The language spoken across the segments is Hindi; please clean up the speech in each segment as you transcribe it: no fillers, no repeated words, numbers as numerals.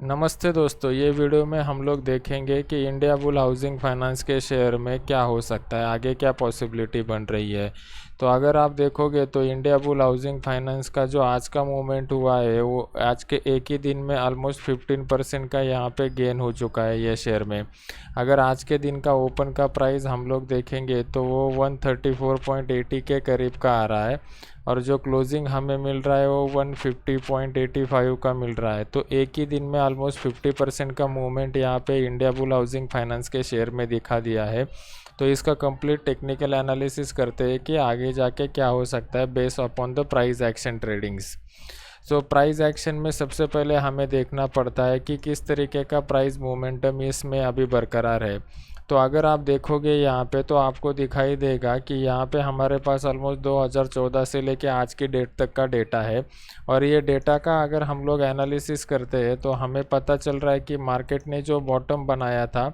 नमस्ते दोस्तों, ये वीडियो में हम लोग देखेंगे कि इंडिया बुल हाउसिंग फाइनेंस के शेयर में क्या हो सकता है, आगे क्या पॉसिबिलिटी बन रही है। तो अगर आप देखोगे तो इंडिया बुल हाउसिंग फाइनेंस का जो आज का मूवमेंट हुआ है वो आज के एक ही दिन में ऑलमोस्ट 15% का यहाँ पे गेन हो चुका है ये शेयर में। अगर आज के दिन का ओपन का प्राइस हम लोग देखेंगे तो वो 134.80 के करीब का आ रहा है और जो क्लोजिंग हमें मिल रहा है वो 150.85 का मिल रहा है। तो एक ही दिन में ऑलमोस्ट 50% का मूवमेंट यहाँ पे इंडिया बुल हाउसिंग फाइनेंस के शेयर में दिखा दिया है। तो इसका कंप्लीट टेक्निकल एनालिसिस करते हैं कि आगे जाके क्या हो सकता है based upon the price action tradings. So price action में सबसे पहले हमें देखना पड़ता है कि किस तरीके का प्राइस मोमेंटम इसमें अभी बरकरार है। तो अगर आप देखोगे यहाँ पे तो आपको दिखाई देगा कि यहाँ पे हमारे पास ऑलमोस्ट 2014 से लेके आज की डेट तक का डेटा है और ये डेटा का अगर हम लोग एनालिसिस करते हैं तो हमें पता चल रहा है कि मार्केट ने जो बॉटम बनाया था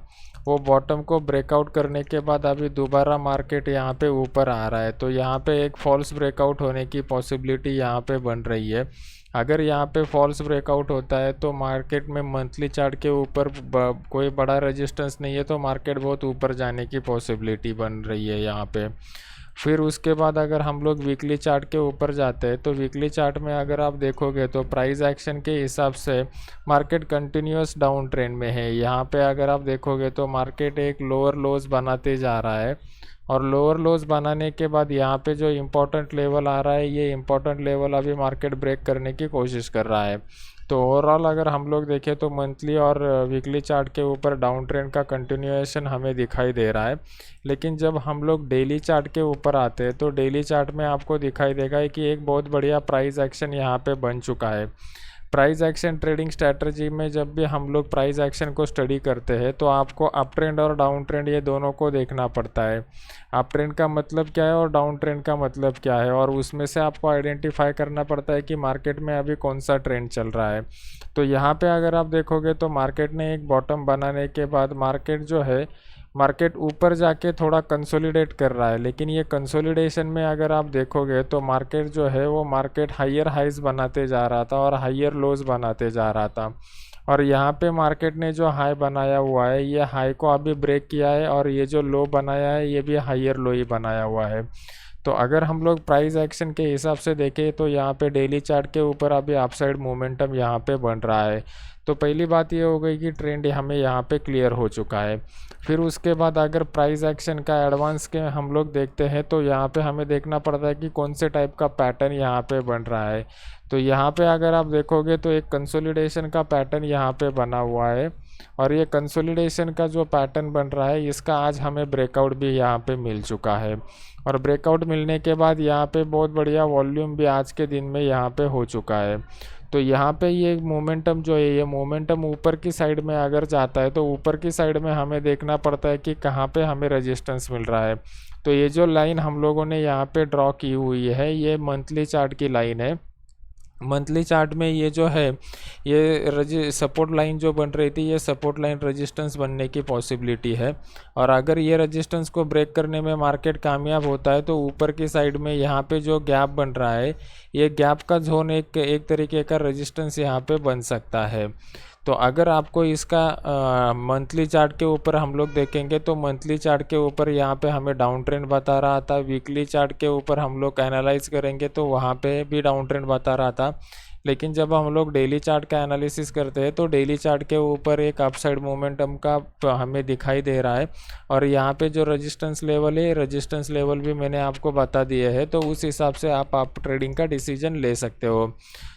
वो बॉटम को ब्रेकआउट करने के बाद अभी दोबारा मार्केट यहाँ पे ऊपर आ रहा है। तो यहाँ पे एक फॉल्स ब्रेकआउट होने की पॉसिबिलिटी यहाँ पे बन रही है। अगर यहाँ पे फॉल्स ब्रेकआउट होता है तो मार्केट में मंथली चार्ट के ऊपर कोई बड़ा रेजिस्टेंस नहीं है, तो मार्केट बहुत ऊपर जाने की पॉसिबिलिटी बन रही है यहाँ पे। फिर उसके बाद अगर हम लोग वीकली चार्ट के ऊपर जाते हैं तो वीकली चार्ट में अगर आप देखोगे तो प्राइस एक्शन के हिसाब से मार्केट कंटिन्यूस डाउन ट्रेंड में है। यहाँ पे अगर आप देखोगे तो मार्केट एक लोअर लोज बनाते जा रहा है और लोअर लोज बनाने के बाद यहाँ पे जो इम्पोर्टेंट लेवल आ रहा है ये इम्पोर्टेंट लेवल अभी मार्केट ब्रेक करने की कोशिश कर रहा है। तो ओवरऑल अगर हम लोग देखें तो मंथली और वीकली चार्ट के ऊपर डाउन ट्रेंड का कंटिन्यूएशन हमें दिखाई दे रहा है। लेकिन जब हम लोग डेली चार्ट के ऊपर आते हैं तो डेली चार्ट में आपको दिखाई देगा कि एक बहुत बढ़िया प्राइस एक्शन यहाँ पे बन चुका है। प्राइस एक्शन ट्रेडिंग स्ट्रैटेजी में जब भी हम लोग प्राइस एक्शन को स्टडी करते हैं तो आपको अप ट्रेंड और डाउन ट्रेंड ये दोनों को देखना पड़ता है। अप ट्रेंड का मतलब क्या है और डाउन ट्रेंड का मतलब क्या है, और उसमें से आपको आइडेंटिफाई करना पड़ता है कि मार्केट में अभी कौन सा ट्रेंड चल रहा है। तो यहाँ पे अगर आप देखोगे तो मार्केट ने एक बॉटम बनाने के बाद मार्केट जो है मार्केट ऊपर जाके थोड़ा कंसोलिडेट कर रहा है। लेकिन ये कंसोलिडेशन में अगर आप देखोगे तो मार्केट जो है वो मार्केट हायर हाइज बनाते जा रहा था और हायर लोज बनाते जा रहा था। और यहाँ पे मार्केट ने जो हाई बनाया हुआ है ये हाई को अभी ब्रेक किया है और ये जो लो बनाया है ये भी हायर लो ही बनाया हुआ है। तो अगर हम लोग प्राइस एक्शन के हिसाब से देखें तो यहाँ पे डेली चार्ट के ऊपर अभी अपसाइड मोमेंटम यहाँ पे बन रहा है। तो पहली बात ये हो गई कि ट्रेंड हमें यहाँ पे क्लियर हो चुका है। फिर उसके बाद अगर प्राइस एक्शन का एडवांस के हम लोग देखते हैं तो यहाँ पे हमें देखना पड़ता है कि कौन से टाइप का पैटर्न यहाँ पे बन रहा है। तो यहाँ पे अगर आप देखोगे तो एक कंसोलिडेशन का पैटर्न यहाँ पे बना हुआ है और ये कंसोलिडेशन का जो पैटर्न बन रहा है इसका आज हमें ब्रेकआउट भी यहाँ पे मिल चुका है। और ब्रेकआउट मिलने के बाद यहाँ पे बहुत बढ़िया वॉल्यूम भी आज के दिन में यहाँ पे हो चुका है। तो यहाँ पे ये मोमेंटम जो है ये मोमेंटम ऊपर की साइड में अगर जाता है तो ऊपर की साइड में हमें देखना पड़ता है कि कहाँ पे हमें रेजिस्टेंस मिल रहा है। तो ये जो लाइन हम लोगों ने यहाँ पे ड्रॉ की हुई है ये मंथली चार्ट की लाइन है। मंथली चार्ट में ये जो है ये सपोर्ट लाइन जो बन रही थी ये सपोर्ट लाइन रेजिस्टेंस बनने की पॉसिबिलिटी है। और अगर ये रेजिस्टेंस को ब्रेक करने में मार्केट कामयाब होता है तो ऊपर की साइड में यहाँ पे जो गैप बन रहा है ये गैप का जोन एक तरीके का रेजिस्टेंस यहाँ पे बन सकता है। तो अगर आपको इसका मंथली चार्ट के ऊपर हम लोग देखेंगे तो मंथली चार्ट के ऊपर यहाँ पे हमें डाउन ट्रेंड बता रहा था। वीकली चार्ट के ऊपर हम लोग एनालाइज करेंगे तो वहाँ पे भी डाउन ट्रेंड बता रहा था। लेकिन जब हम लोग डेली चार्ट का एनालिसिस करते हैं तो डेली चार्ट के ऊपर एक अपसाइड मोमेंटम का हमें दिखाई दे रहा है। और यहाँ पे जो रेजिस्टेंस लेवल है रेजिस्टेंस लेवल भी मैंने आपको बता दिए है, तो उस हिसाब से आप ट्रेडिंग का डिसीजन ले सकते हो।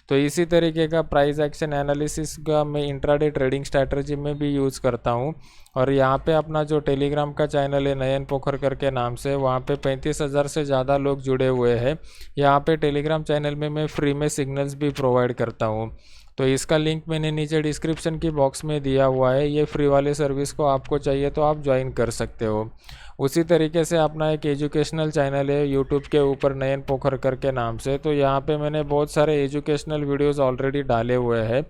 तो इसी तरीके का प्राइस एक्शन एनालिसिस का मैं इंट्राडे ट्रेडिंग स्ट्रैटेजी में भी यूज़ करता हूँ। और यहाँ पे अपना जो टेलीग्राम का चैनल है नयन पोखर करके नाम से, वहाँ पे 35,000 से ज़्यादा लोग जुड़े हुए हैं। यहाँ पे टेलीग्राम चैनल में मैं फ्री में सिग्नल्स भी प्रोवाइड करता हूँ। तो इसका लिंक मैंने नीचे डिस्क्रिप्शन की बॉक्स में दिया हुआ है। ये फ्री वाले सर्विस को आपको चाहिए तो आप ज्वाइन कर सकते हो। उसी तरीके से अपना एक एजुकेशनल चैनल है यूट्यूब के ऊपर, नयन पोखर करके नाम से। तो यहाँ पे मैंने बहुत सारे एजुकेशनल वीडियोस ऑलरेडी डाले हुए हैं।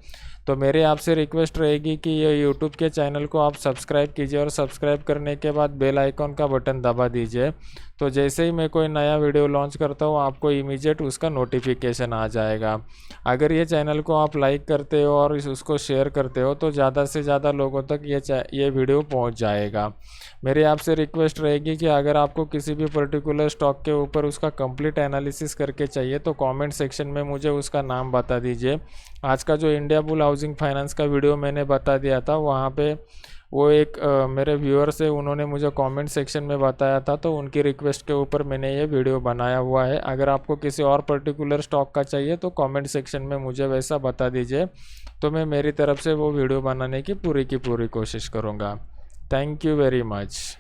तो मेरी आपसे रिक्वेस्ट रहेगी कि ये यूट्यूब के चैनल को आप सब्सक्राइब कीजिए और सब्सक्राइब करने के बाद बेल आइकॉन का बटन दबा दीजिए। तो जैसे ही मैं कोई नया वीडियो लॉन्च करता हूँ आपको इमीडिएट उसका नोटिफिकेशन आ जाएगा। अगर ये चैनल को आप लाइक करते हो और उसको शेयर करते हो तो ज़्यादा से ज़्यादा लोगों तक ये वीडियो पहुँच जाएगा। मेरी आपसे रिक्वेस्ट रहेगी कि अगर आपको किसी भी पर्टिकुलर स्टॉक के ऊपर उसका कंप्लीट एनालिसिस करके चाहिए तो कमेंट सेक्शन में मुझे उसका नाम बता दीजिए। आज का जो इंडिया बुल हाउसिंग फाइनेंस का वीडियो मैंने बता दिया था, वहाँ पे वो एक मेरे व्यूअर्स है, उन्होंने मुझे कमेंट सेक्शन में बताया था, तो उनकी रिक्वेस्ट के ऊपर मैंने ये वीडियो बनाया हुआ है। अगर आपको किसी और पर्टिकुलर स्टॉक का चाहिए तो कमेंट सेक्शन में मुझे वैसा बता दीजिए, तो मैं मेरी तरफ से वो वीडियो बनाने की पूरी कोशिश करूँगा। Thank you very much.